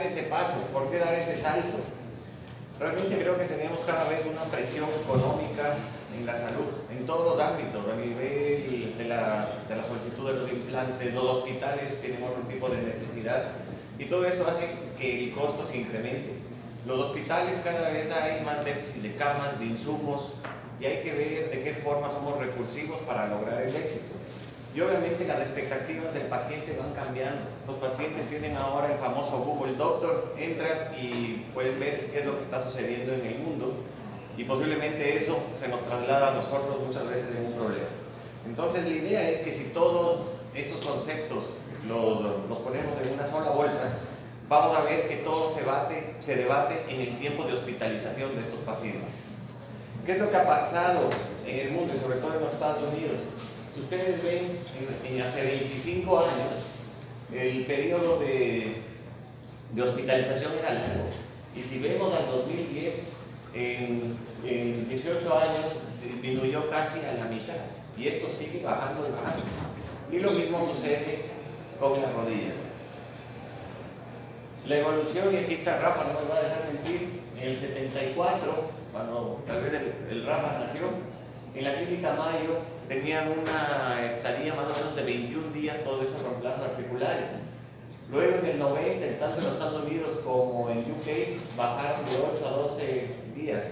ese paso? ¿Por qué dar ese salto? Realmente creo que tenemos cada vez una presión económica en la salud, en todos los ámbitos, a nivel de la solicitud de los implantes. Los hospitales tienen otro tipo de necesidad y todo eso hace que el costo se incremente. Los hospitales cada vez hay más déficit de camas, de insumos, y hay que ver de qué forma somos recursivos para lograr el éxito. Y obviamente las expectativas del paciente van cambiando. Los pacientes tienen ahora el famoso Google Doctor, entran y pueden ver qué es lo que está sucediendo en el mundo, y posiblemente eso se nos traslada a nosotros muchas veces en un problema. Entonces la idea es que si todos estos conceptos los ponemos en una sola bolsa, vamos a ver que todo se debate en el tiempo de hospitalización de estos pacientes. ¿Qué es lo que ha pasado en el mundo y sobre todo en los Estados Unidos? Si ustedes ven, hace 25 años, el periodo de hospitalización era largo. Y si vemos al 2010, en 18 años disminuyó casi a la mitad. Y esto sigue bajando y bajando. Y lo mismo sucede con la rodilla. La evolución, y aquí está Rafa, no me va a dejar mentir, en el 74, cuando tal vez el Rafa nació, en la clínica Mayo tenían una estadía más o menos de 21 días, todo eso con plazos articulares. Luego en el 90, tanto en los Estados Unidos como en UK, bajaron de 8 a 12 días.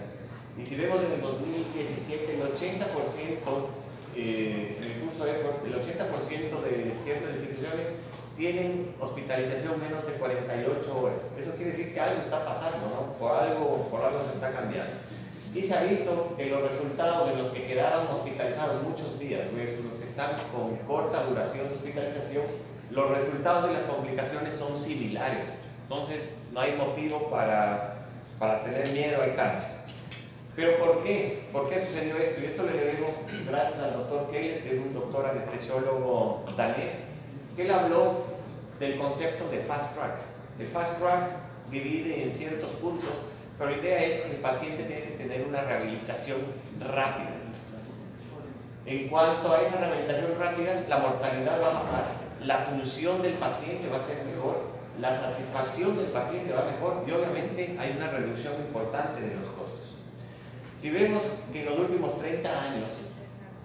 Y si vemos en el 2017, el 80%, en el curso EFORT, el 80% de ciertas instituciones tienen hospitalización menos de 48 horas. Eso quiere decir que algo está pasando, ¿no? Por algo se está cambiando. Y se ha visto que los resultados de los que quedaron hospitalizados muchos días versus los que están con corta duración de hospitalización, los resultados de las complicaciones son similares. Entonces no hay motivo para tener miedo al cambio. ¿Pero por qué? ¿Por qué sucedió esto? Y esto le debemos gracias al doctor Keller, que es un doctor anestesiólogo danés, que él habló del concepto de fast track. El fast track divide en ciertos puntos, pero la idea es que el paciente tiene que tener una rehabilitación rápida. En cuanto a esa rehabilitación rápida, la mortalidad va a bajar, la función del paciente va a ser mejor, la satisfacción del paciente va mejor y obviamente hay una reducción importante de los costos. Si vemos que en los últimos 30 años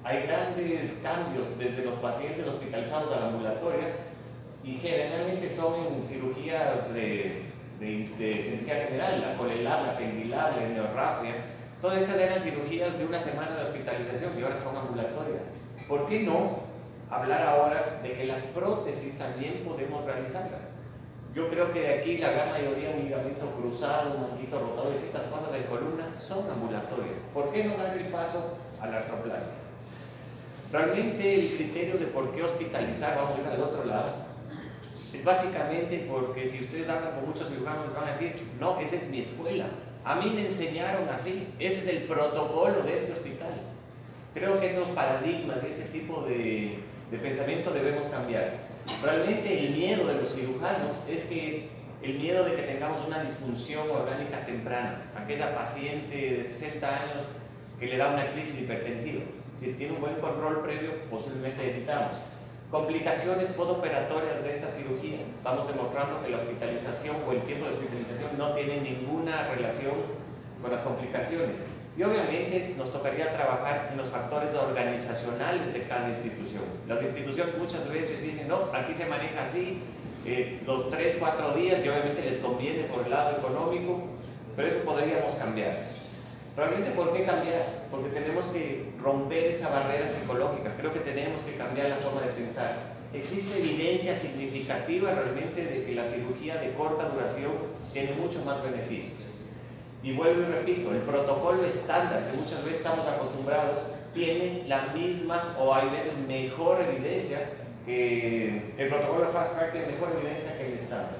hay grandes cambios desde los pacientes hospitalizados a la ambulatoria, y generalmente son en cirugías de cirugía general, la colelar, la pendilar, la neuralgia. Todas estas eran cirugías de una semana de hospitalización y ahora son ambulatorias. ¿Por qué no hablar ahora de que las prótesis también podemos realizarlas? Yo creo que de aquí la gran mayoría, un ligamento cruzado, un manguito rotador y ciertas cosas de columna son ambulatorias. ¿Por qué no dar el paso a la artroplastia? Realmente el criterio de por qué hospitalizar, vamos a ir al otro lado, es básicamente porque si ustedes hablan con muchos cirujanos van a decir, no, esa es mi escuela, a mí me enseñaron así, ese es el protocolo de este hospital. Creo que esos paradigmas, ese tipo de pensamiento debemos cambiar. Realmente el miedo de los cirujanos es que el miedo de que tengamos una disfunción orgánica temprana, aquella paciente de 60 años que le da una crisis hipertensiva, si tiene un buen control previo, posiblemente evitamos. Complicaciones postoperatorias de esta cirugía. Estamos demostrando que la hospitalización o el tiempo de hospitalización no tiene ninguna relación con las complicaciones. Y obviamente nos tocaría trabajar en los factores organizacionales de cada institución. Las instituciones muchas veces dicen, no, aquí se maneja así, los 3-4 días, y obviamente les conviene por el lado económico, pero eso podríamos cambiar. ¿Realmente por qué cambiar? Porque tenemos que romper esa barrera psicológica. Creo que tenemos que cambiar la forma de pensar. Existe evidencia significativa realmente de que la cirugía de corta duración tiene mucho más beneficios. Y vuelvo y repito, el protocolo estándar que muchas veces estamos acostumbrados tiene la misma o hay veces mejor evidencia que el protocolo de Fast Track, tiene mejor evidencia que el estándar.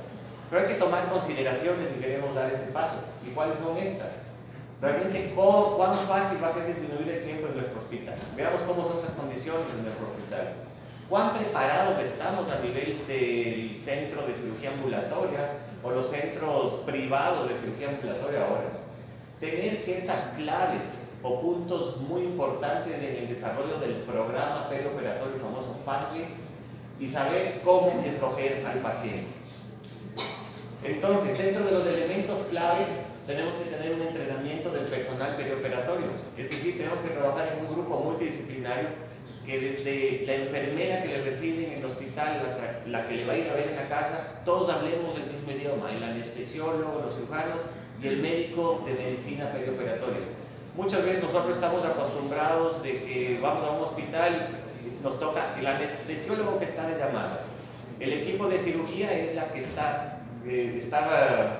Pero hay que tomar consideraciones si queremos dar ese paso. ¿Y cuáles son estas? Realmente, ¿cuán fácil va a ser disminuir el tiempo en nuestro hospital? Veamos cómo son las condiciones en nuestro hospital. ¿Cuán preparados estamos a nivel del centro de cirugía ambulatoria o los centros privados de cirugía ambulatoria ahora? Tener ciertas claves o puntos muy importantes en el desarrollo del programa perioperatorio, el famoso PATRI, y saber cómo escoger al paciente. Entonces, dentro de los elementos claves, tenemos que tener un entrenamiento del personal perioperatorio. Es decir, tenemos que trabajar en un grupo multidisciplinario que desde la enfermera que le recibe en el hospital hasta la que le va a ir a ver en la casa, todos hablemos el mismo idioma, el anestesiólogo, los cirujanos y el médico de medicina perioperatoria. Muchas veces nosotros estamos acostumbrados de que vamos a un hospital, nos toca el anestesiólogo que está de llamada. El equipo de cirugía es la que estaba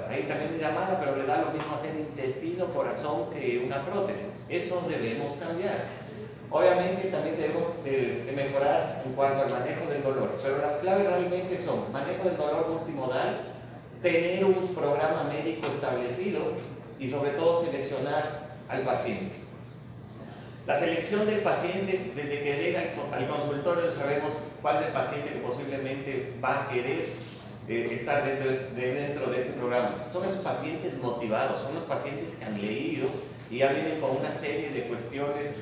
ahí también de llamada, pero le da lo mismo hacer intestino, corazón que una prótesis. Eso debemos cambiar. Obviamente también debemos de mejorar en cuanto al manejo del dolor, pero las claves realmente son manejo del dolor multimodal, tener un programa médico establecido y sobre todo seleccionar al paciente. La selección del paciente, desde que llega al consultorio sabemos cuál es el paciente que posiblemente va a querer estar dentro de este programa. Son esos pacientes motivados, son los pacientes que han leído y ya vienen con una serie de cuestiones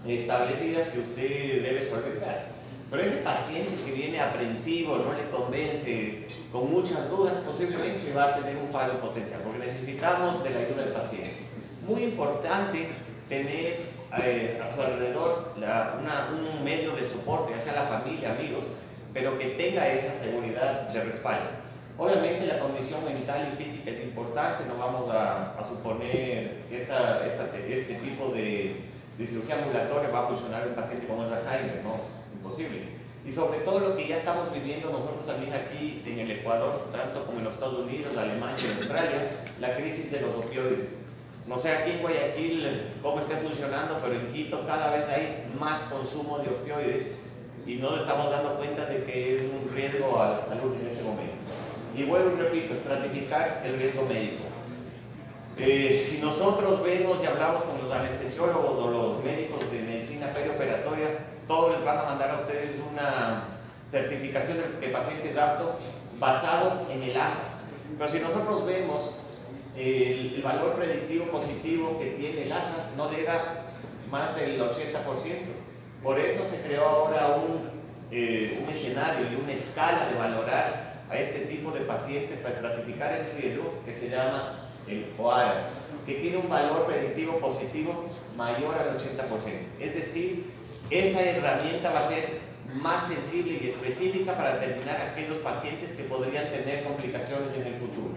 establecidas que usted debe solventar. Pero ese paciente que viene aprensivo, no le convence, con muchas dudas, posiblemente va a tener un fallo potencial, porque necesitamos de la ayuda del paciente. Muy importante tener a su alrededor un medio de soporte, ya sea la familia, amigos, pero que tenga esa seguridad de respaldo. Obviamente la condición mental y física es importante, no vamos a suponer este tipo de cirugía ambulatoria va a funcionar en un paciente como Alzheimer, no, imposible. Y sobre todo lo que ya estamos viviendo nosotros también aquí en el Ecuador, tanto como en los Estados Unidos, Alemania y Australia, la crisis de los opioides. No sé aquí en Guayaquil cómo está funcionando, pero en Quito cada vez hay más consumo de opioides y no nos estamos dando cuenta de que es un riesgo a la salud en este momento. Y vuelvo y repito, estratificar el riesgo médico. Si nosotros vemos y hablamos con los anestesiólogos o los médicos de medicina perioperatoria, todos les van a mandar a ustedes una certificación de que el paciente es apto basado en el ASA. Pero si nosotros vemos el valor predictivo positivo que tiene el ASA, no llega más del 80%. Por eso se creó ahora un escenario y una escala de valorar a este tipo de pacientes para estratificar el riesgo, que se llama el OAR, que tiene un valor predictivo positivo mayor al 80%. Es decir, esa herramienta va a ser más sensible y específica para determinar aquellos pacientes que podrían tener complicaciones en el futuro.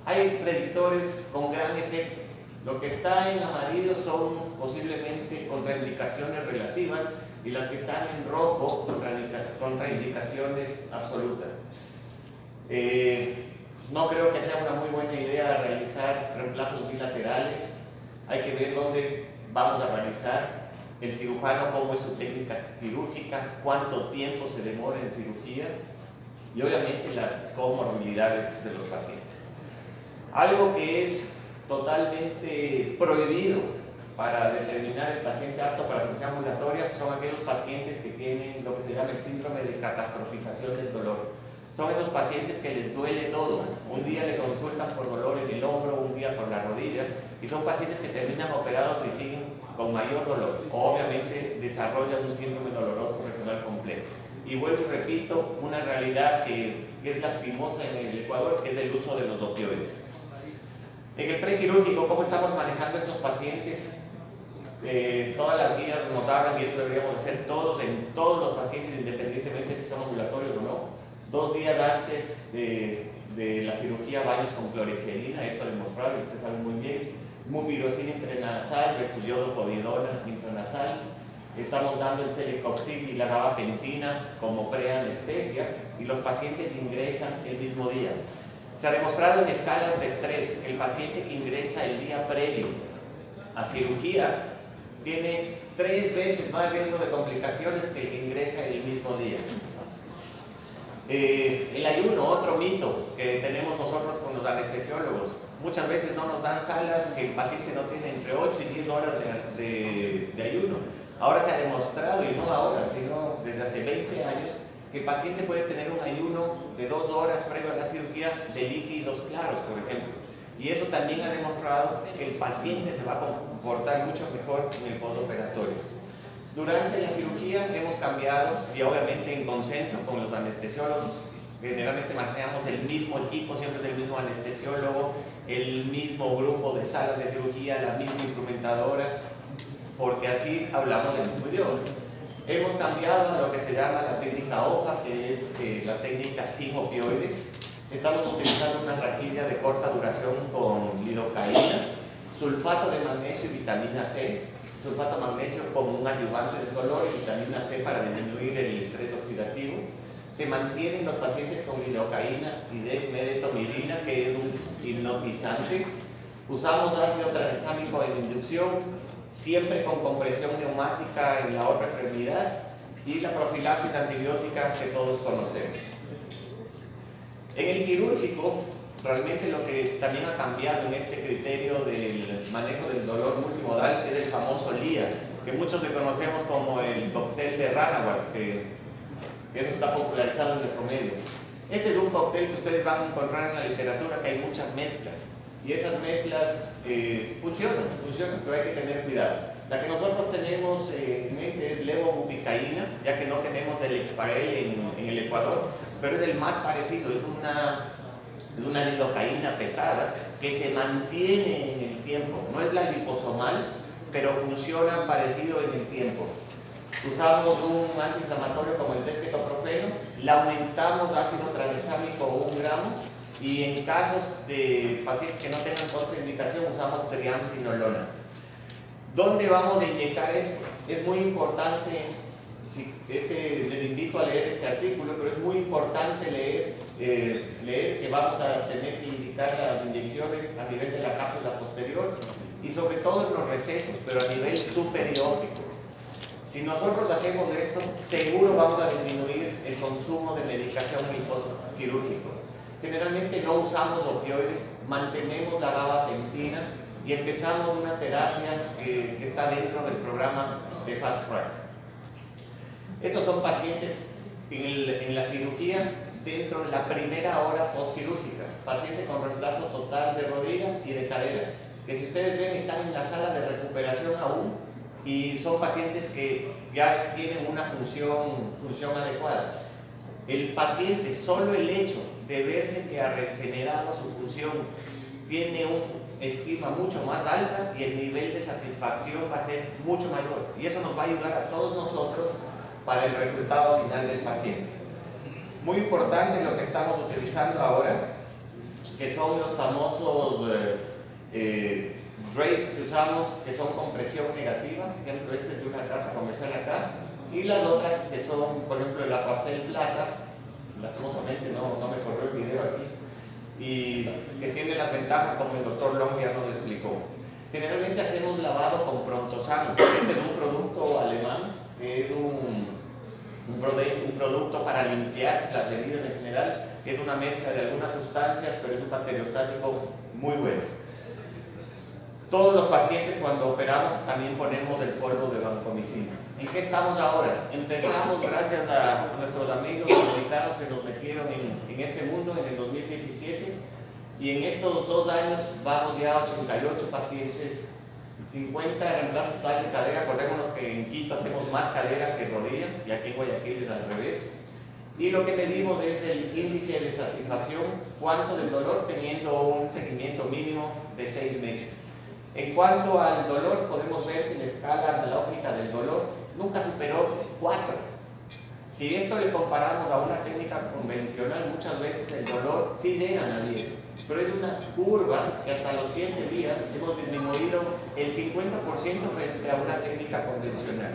Hay predictores con gran efecto. Lo que está en amarillo son posiblemente contraindicaciones relativas y las que están en rojo contraindicaciones absolutas. No creo que sea una muy buena idea realizar reemplazos bilaterales. Hay que ver dónde vamos a realizar, el cirujano cómo es su técnica quirúrgica, cuánto tiempo se demora en cirugía y obviamente las comorbilidades de los pacientes. Algo que es totalmente prohibido para determinar el paciente apto para cirugía ambulatoria son aquellos pacientes que tienen lo que se llama el síndrome de catastrofización del dolor. Son esos pacientes que les duele todo. Un día le consultan por dolor en el hombro, un día por la rodilla, y son pacientes que terminan operados y siguen con mayor dolor. Obviamente desarrollan un síndrome doloroso regional complejo. Y vuelvo y repito, una realidad que es lastimosa en el Ecuador, que es el uso de los opioides. En el prequirúrgico, ¿cómo estamos manejando estos pacientes? Todas las guías nos hablan, y esto deberíamos hacer todos, en todos los pacientes, independientemente si son ambulatorios o no. 2 días antes de la cirugía, baños con clorexidina, esto es demostrable, ustedes saben muy bien. Mupirocina intranasal versus iodopovidona intranasal. Estamos dando el celecoxib y la gabapentina como preanestesia y los pacientes ingresan el mismo día. Se ha demostrado en escalas de estrés que el paciente que ingresa el día previo a cirugía tiene 3 veces más riesgo de complicaciones que el que ingresa el mismo día. El ayuno, otro mito que tenemos nosotros con los anestesiólogos. Muchas veces no nos dan salas si el paciente no tiene entre 8 y 10 horas de ayuno. Ahora se ha demostrado, y no ahora, sino desde hace 20 años, que el paciente puede tener un ayuno de 2 horas previo a la cirugía de líquidos claros, por ejemplo. Y eso también ha demostrado que el paciente se va a comportar mucho mejor en el postoperatorio. Durante la cirugía hemos cambiado, y obviamente en consenso con los anestesiólogos, Generalmente manejamos el mismo equipo, siempre del mismo anestesiólogo, el mismo grupo de salas de cirugía, la misma instrumentadora, porque así hablamos del mismo idioma. Hemos cambiado a lo que se llama la técnica OFA, que es la técnica sin opioides. Estamos utilizando una rajilla de corta duración con lidocaína, sulfato de magnesio y vitamina C. Sulfato de magnesio como un ayudante del dolor y vitamina C para disminuir el estrés oxidativo. Se mantienen los pacientes con lidocaína y desmedetomidina, que es un hipnotizante. Usamos ácido tranexámico en inducción, siempre con compresión neumática en la otra extremidad, y la profilaxis antibiótica que todos conocemos. En el quirúrgico, realmente lo que también ha cambiado en este criterio del manejo del dolor multimodal es el famoso LIA, que muchos le conocemos como el cóctel de Ranawat, que eso está popularizado en el promedio. Este es un cóctel que ustedes van a encontrar en la literatura, que hay muchas mezclas, y esas mezclas funcionan, pero hay que tener cuidado. La que nosotros tenemos en mente es levobupicaína, ya que no tenemos el Exparel en el Ecuador, pero es el más parecido, es una lidocaína pesada que se mantiene en el tiempo. No es la liposomal, pero funciona parecido en el tiempo. Usamos un antiinflamatorio como el dextroprofeno, le aumentamos ácido tranexámico 1 gramo, y en casos de pacientes que no tengan contraindicación usamos triamcinolona. ¿Dónde vamos a inyectar esto? Es muy importante, les invito a leer este artículo, pero es muy importante leer que vamos a tener que indicar las inyecciones a nivel de la cápsula posterior y sobre todo en los recesos, pero a nivel superióptico. Si nosotros hacemos esto, seguro vamos a disminuir el consumo de medicación quirúrgica. Generalmente no usamos opioides, mantenemos la gabapentina y empezamos una terapia que está dentro del programa de Fast Track. Estos son pacientes en la cirugía dentro de la primera hora postquirúrgica, pacientes con reemplazo total de rodilla y de cadera, que si ustedes ven están en la sala de recuperación aún y son pacientes que ya tienen una función adecuada. El paciente, solo el hecho de verse que ha regenerado su función, tiene una estima mucho más alta y el nivel de satisfacción va a ser mucho mayor. Y eso nos va a ayudar a todos nosotros para el resultado final del paciente. Muy importante lo que estamos utilizando ahora, que son los famosos drapes que usamos, que son con presión negativa. Por ejemplo, este es de una casa comercial acá. Y las otras que son, por ejemplo, el Aquacel Plata, lastimosamente no me corrió el video aquí, y que tiene las ventajas como el doctor Long ya nos explicó. Generalmente hacemos lavado con Prontosano. Este es un producto alemán, que es un producto para limpiar las heridas en general, que es una mezcla de algunas sustancias, pero es un bacteriostático muy bueno. Todos los pacientes cuando operamos también ponemos el polvo de vancomicina. ¿En qué estamos ahora? Empezamos gracias a nuestros amigos americanos que nos metieron en este mundo en el 2017 y en estos 2 años vamos ya a 88 pacientes, 50 reemplazos total de cadera. Acordémonos que en Quito hacemos más cadera que rodilla y aquí en Guayaquil es al revés. Y lo que medimos es el índice de satisfacción, cuánto del dolor, teniendo un seguimiento mínimo de 6 meses. En cuanto al dolor, podemos ver que la escala analógica del dolor nunca superó 4. Si esto le comparamos a una técnica convencional, muchas veces el dolor sí llegan a 10, pero es una curva que hasta los 7 días hemos disminuido el 50% frente a una técnica convencional.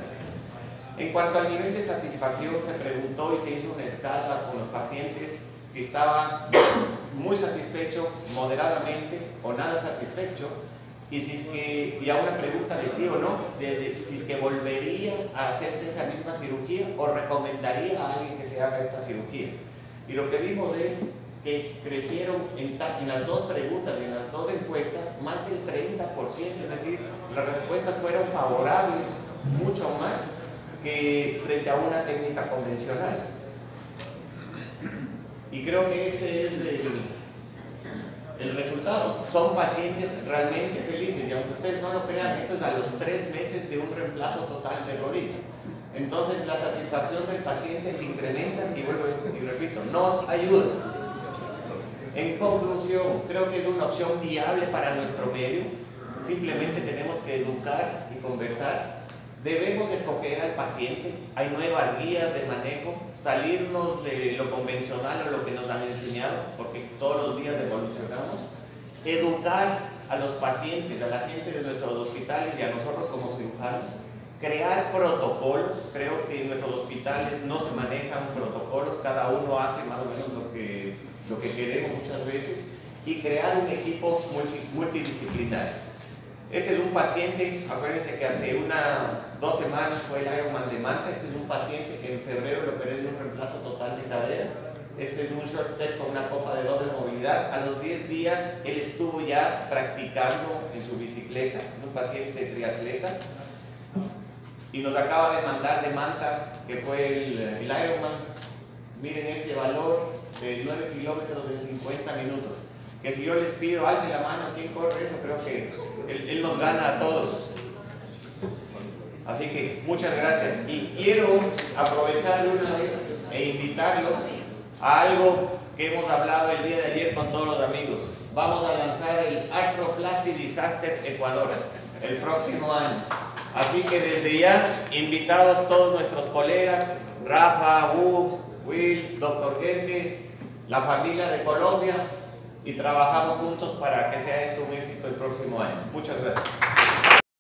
En cuanto al nivel de satisfacción, se preguntó y se hizo una escala con los pacientes si estaba muy satisfecho, moderadamente o nada satisfecho. Y a una pregunta de sí o no, si es que volvería a hacerse esa misma cirugía o recomendaría a alguien que se haga esta cirugía. Y lo que vimos es que crecieron en las 2 preguntas y en las 2 encuestas más del 30%, es decir, las respuestas fueron favorables mucho más que frente a una técnica convencional. Y creo que este es el resultado. Son pacientes realmente felices y aunque ustedes no lo crean, esto es a los 3 meses de un reemplazo total de rodilla. Entonces la satisfacción del paciente se incrementa y vuelvo y repito, nos ayuda. En conclusión, creo que es una opción viable para nuestro medio. Simplemente tenemos que educar y conversar. Debemos escoger al paciente. Hay nuevas guías de manejo. Salirnos de lo convencional o lo que nos han enseñado, porque todos los días evolucionamos. Educar a los pacientes, a la gente de nuestros hospitales y a nosotros como cirujanos. Crear protocolos. Creo que en nuestros hospitales no se manejan protocolos. Cada uno hace más o menos lo que queremos muchas veces. Y crear un equipo multidisciplinario. Este es un paciente, acuérdense que hace unas 2 semanas fue el Ironman de Manta. Este es un paciente que en febrero lo operé de un reemplazo total de cadera. Este es un short step con una copa de doble movilidad. A los 10 días él estuvo ya practicando en su bicicleta. Es un paciente triatleta. Y nos acaba de mandar de Manta, que fue el Ironman. Miren ese valor de 9 kilómetros en 50 minutos. Que si yo les pido, alce la mano, ¿quién corre eso? Creo que él nos gana a todos. Así que muchas gracias. Y quiero aprovechar de una vez e invitarlos a algo que hemos hablado el día de ayer con todos los amigos. Vamos a lanzar el Arthroplasty Disaster Ecuador el próximo año. Así que desde ya, invitados todos nuestros colegas, Rafa, Will, Dr. Gerke, la familia de Colombia, y trabajamos juntos para que sea esto un éxito el próximo año. Muchas gracias.